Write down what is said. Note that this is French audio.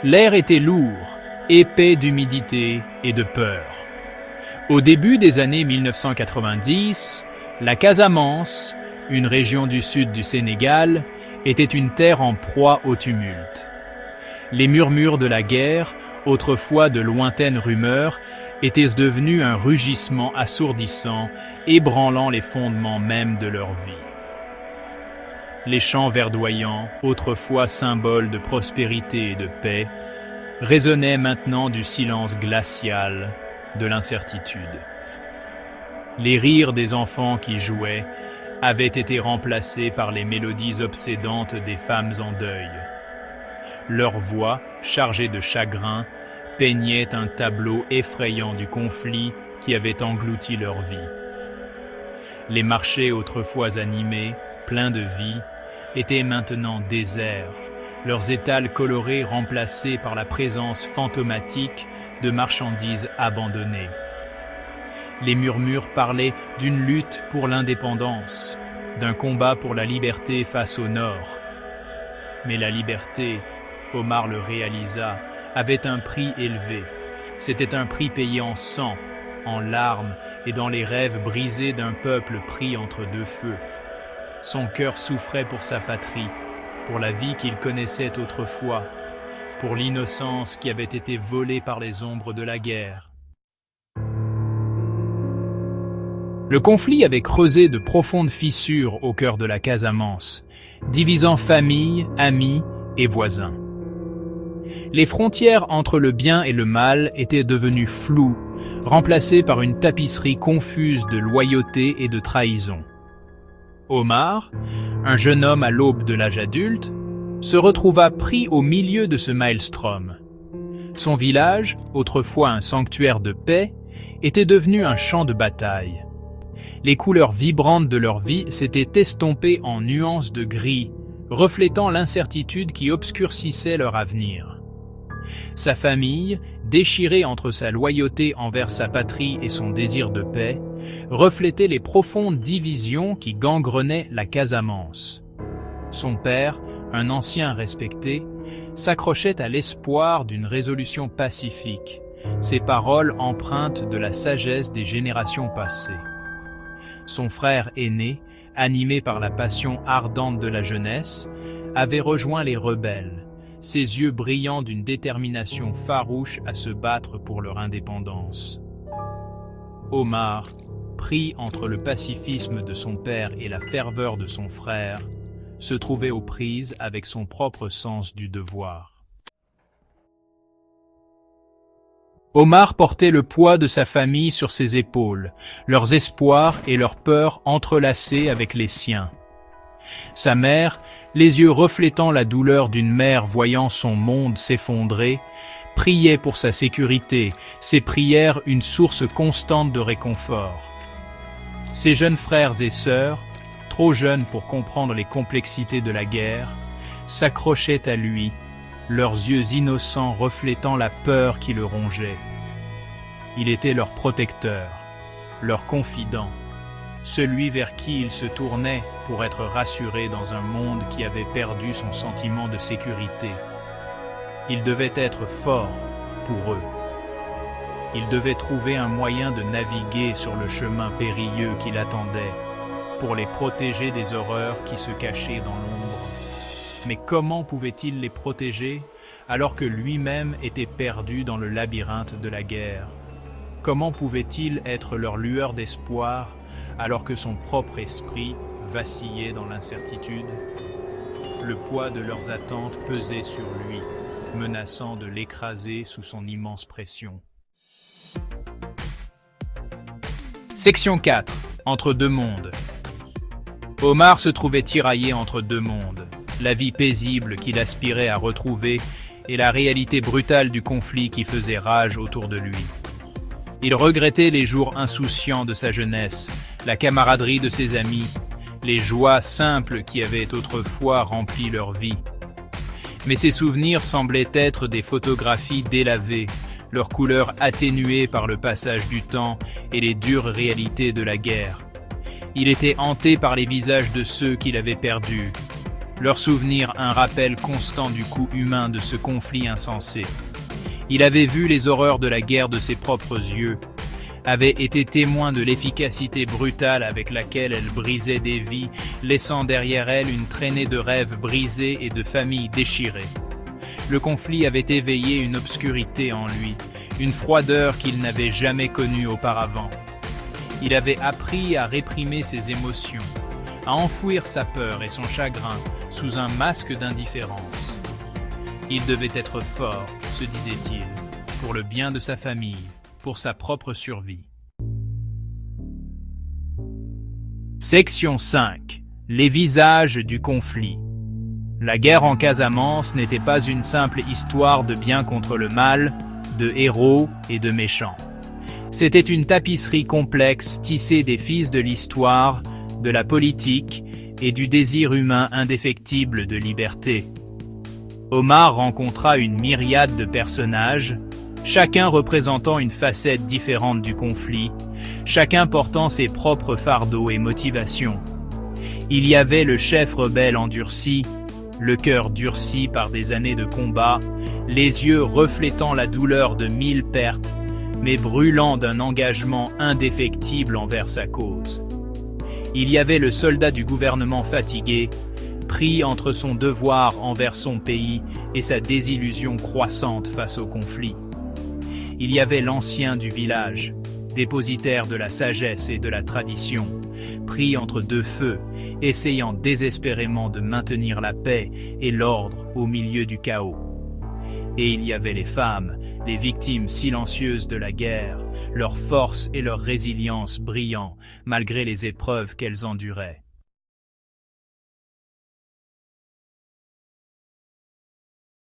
L'air était lourd, épais d'humidité et de peur. Au début des années 1990, la Casamance, une région du sud du Sénégal, était une terre en proie au tumulte. Les murmures de la guerre, autrefois de lointaines rumeurs, étaient devenus un rugissement assourdissant, ébranlant les fondements mêmes de leur vie. Les champs verdoyants, autrefois symboles de prospérité et de paix, résonnaient maintenant du silence glacial, de l'incertitude. Les rires des enfants qui jouaient avaient été remplacés par les mélodies obsédantes des femmes en deuil. Leurs voix, chargées de chagrin, peignaient un tableau effrayant du conflit qui avait englouti leur vie. Les marchés autrefois animés, pleins de vie, étaient maintenant déserts, leurs étals colorés remplacés par la présence fantomatique de marchandises abandonnées. Les murmures parlaient d'une lutte pour l'indépendance, d'un combat pour la liberté face au Nord. Mais la liberté, Omar le réalisa, avait un prix élevé. C'était un prix payé en sang, en larmes et dans les rêves brisés d'un peuple pris entre deux feux. Son cœur souffrait pour sa patrie, pour la vie qu'il connaissait autrefois, pour l'innocence qui avait été volée par les ombres de la guerre. Le conflit avait creusé de profondes fissures au cœur de la Casamance, divisant familles, amis et voisins. Les frontières entre le bien et le mal étaient devenues floues, remplacées par une tapisserie confuse de loyauté et de trahison. Omar, un jeune homme à l'aube de l'âge adulte, se retrouva pris au milieu de ce maelstrom. Son village, autrefois un sanctuaire de paix, était devenu un champ de bataille. Les couleurs vibrantes de leur vie s'étaient estompées en nuances de gris, reflétant l'incertitude qui obscurcissait leur avenir. Sa famille, déchirée entre sa loyauté envers sa patrie et son désir de paix, reflétait les profondes divisions qui gangrenaient la Casamance. Son père, un ancien respecté, s'accrochait à l'espoir d'une résolution pacifique, ses paroles empreintes de la sagesse des générations passées. Son frère aîné, animé par la passion ardente de la jeunesse, avait rejoint les rebelles, ses yeux brillants d'une détermination farouche à se battre pour leur indépendance. Omar, pris entre le pacifisme de son père et la ferveur de son frère, se trouvait aux prises avec son propre sens du devoir. Omar portait le poids de sa famille sur ses épaules, leurs espoirs et leurs peurs entrelacés avec les siens. Sa mère, les yeux reflétant la douleur d'une mère voyant son monde s'effondrer, priait pour sa sécurité, ses prières une source constante de réconfort. Ses jeunes frères et sœurs, trop jeunes pour comprendre les complexités de la guerre, s'accrochaient à lui, leurs yeux innocents reflétant la peur qui le rongeait. Il était leur protecteur, leur confident, celui vers qui ils se tournaient pour être rassurés dans un monde qui avait perdu son sentiment de sécurité. Ils devaient être forts pour eux. Ils devaient trouver un moyen de naviguer sur le chemin périlleux qui l'attendait, pour les protéger des horreurs qui se cachaient dans l'ombre. Mais comment pouvait-il les protéger alors que lui-même était perdu dans le labyrinthe de la guerre? Comment pouvait-il être leur lueur d'espoir alors que son propre esprit vacillait dans l'incertitude? Le poids de leurs attentes pesait sur lui, menaçant de l'écraser sous son immense pression. Section 4. Entre deux mondes. Omar se trouvait tiraillé entre deux mondes, la vie paisible qu'il aspirait à retrouver et la réalité brutale du conflit qui faisait rage autour de lui. Il regrettait les jours insouciants de sa jeunesse, la camaraderie de ses amis, les joies simples qui avaient autrefois rempli leur vie. Mais ces souvenirs semblaient être des photographies délavées, leurs couleurs atténuées par le passage du temps et les dures réalités de la guerre. Il était hanté par les visages de ceux qu'il avait perdus, leur souvenir un rappel constant du coût humain de ce conflit insensé. Il avait vu les horreurs de la guerre de ses propres yeux, avait été témoin de l'efficacité brutale avec laquelle elle brisait des vies, laissant derrière elle une traînée de rêves brisés et de familles déchirées. Le conflit avait éveillé une obscurité en lui, une froideur qu'il n'avait jamais connue auparavant. Il avait appris à réprimer ses émotions, à enfouir sa peur et son chagrin sous un masque d'indifférence. Il devait être fort, se disait-il, pour le bien de sa famille, pour sa propre survie. Section 5. Les visages du conflit. La guerre en Casamance n'était pas une simple histoire de bien contre le mal, de héros et de méchants. C'était une tapisserie complexe tissée des fils de l'histoire, de la politique et du désir humain indéfectible de liberté. Omar rencontra une myriade de personnages, chacun représentant une facette différente du conflit, chacun portant ses propres fardeaux et motivations. Il y avait le chef rebelle endurci, le cœur durci par des années de combat, les yeux reflétant la douleur de 1000 pertes, mais brûlant d'un engagement indéfectible envers sa cause. Il y avait le soldat du gouvernement fatigué, pris entre son devoir envers son pays et sa désillusion croissante face au conflit. Il y avait l'ancien du village, dépositaire de la sagesse et de la tradition, pris entre deux feux, essayant désespérément de maintenir la paix et l'ordre au milieu du chaos. Et il y avait les femmes, les victimes silencieuses de la guerre, leur force et leur résilience brillant malgré les épreuves qu'elles enduraient.